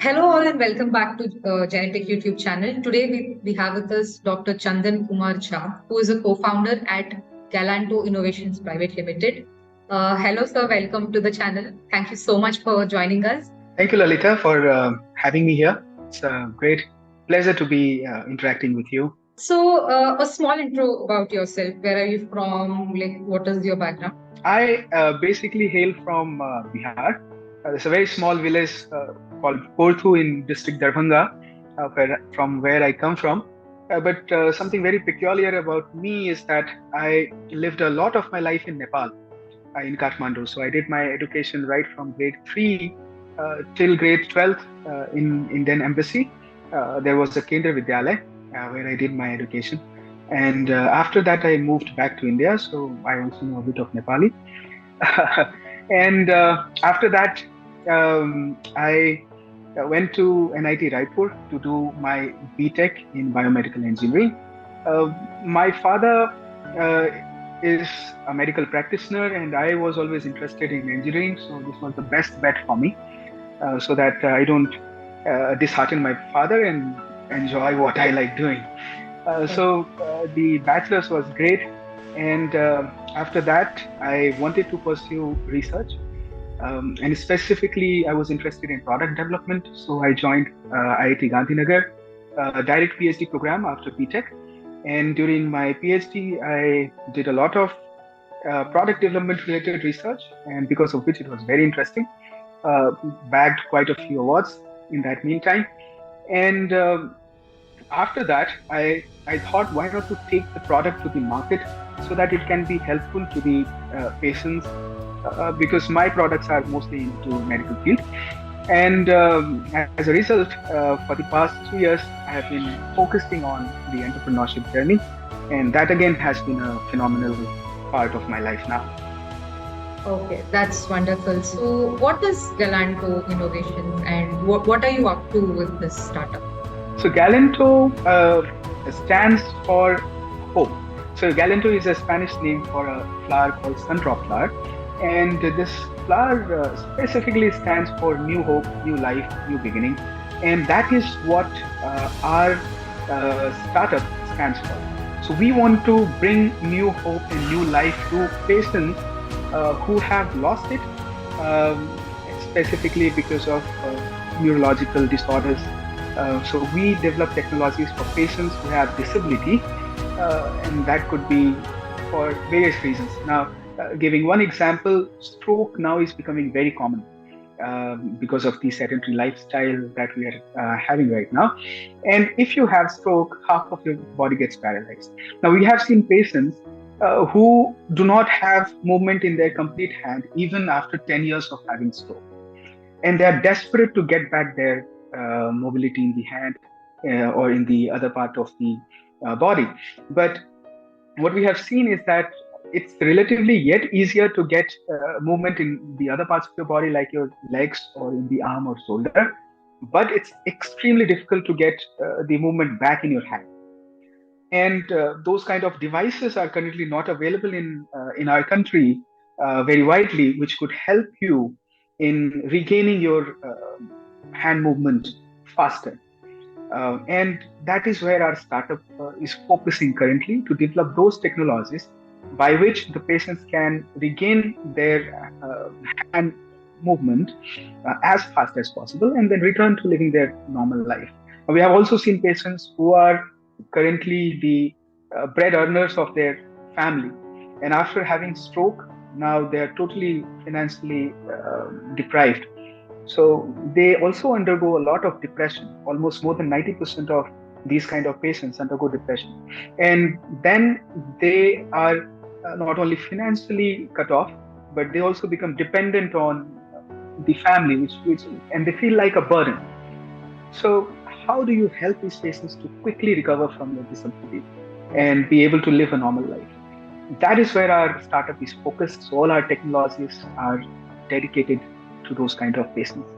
Hello all and welcome back to GENATIQ YouTube channel. Today we have with us Dr. Chandan Kumar Jha, who is a co-founder at Galanto Innovations Pvt Ltd. Hello sir, welcome to the channel. Thank you so much for joining us. Thank you, Lalita, for having me here. It's a great pleasure to be interacting with you. So a small intro about yourself. Where are you from? Like what is your background? I basically hail from Bihar. There's a very small village called Porthu in district Darbhanga, from where I come from. But something very peculiar about me is that I lived a lot of my life in Nepal, in Kathmandu. So I did my education right from grade 3 till grade 12th in Indian Embassy. There was a Kendra Vidyalaya where I did my education. And after that, I moved back to India. So I also know a bit of Nepali. And after that, I went to NIT Raipur to do my BTech in Biomedical Engineering. My father is a medical practitioner, and I was always interested in engineering. So this was the best bet for me, so that I don't dishearten my father and enjoy what I like doing. So the bachelor's was great, and after that I wanted to pursue research, and specifically I was interested in product development. So I joined IIT Gandhinagar, direct PhD program after BTech, and during my PhD I did a lot of product development related research, and because of which it was very interesting. Bagged quite a few awards in that meantime, and after that, I thought, why not to take the product to the market so that it can be helpful to the patients, because my products are mostly into medical field. And as a result, for the past 2 years, I have been focusing on the entrepreneurship journey. And that again has been a phenomenal part of my life now. Okay, that's wonderful. So what is Galanto Innovation and what are you up to with this startup? So Galanto stands for hope. So Galanto is a Spanish name for a flower called sunflower flower, and this flower specifically stands for new hope, new life, new beginning, and that is what our startup stands for. So we want to bring new hope and new life to patients who have lost it, specifically because of neurological disorders. So we develop technologies for patients who have disability, and that could be for various reasons. Now, giving one example, stroke now is becoming very common because of the sedentary lifestyle that we are having right now. And if you have stroke, half of your body gets paralyzed. Now, we have seen patients who do not have movement in their complete hand even after 10 years of having stroke. And they are desperate to get back their mobility in the hand or in the other part of the body. But what we have seen is that it's relatively yet easier to get movement in the other parts of your body, like your legs or in the arm or shoulder. But it's extremely difficult to get the movement back in your hand. And those kind of devices are currently not available in our country very widely, which could help you in regaining your hand movement faster. And that is where our startup is focusing currently, to develop those technologies by which the patients can regain their hand movement as fast as possible and then return to living their normal life. We have also seen patients who are currently the bread earners of their family, and after having stroke, now they are totally financially deprived. So they also undergo a lot of depression. Almost more than 90% of these kind of patients undergo depression. And then they are not only financially cut off, but they also become dependent on the family, and they feel like a burden. So how do you help these patients to quickly recover from their disability and be able to live a normal life? That is where our startup is focused. So all our technologies are dedicated to those kind of patients.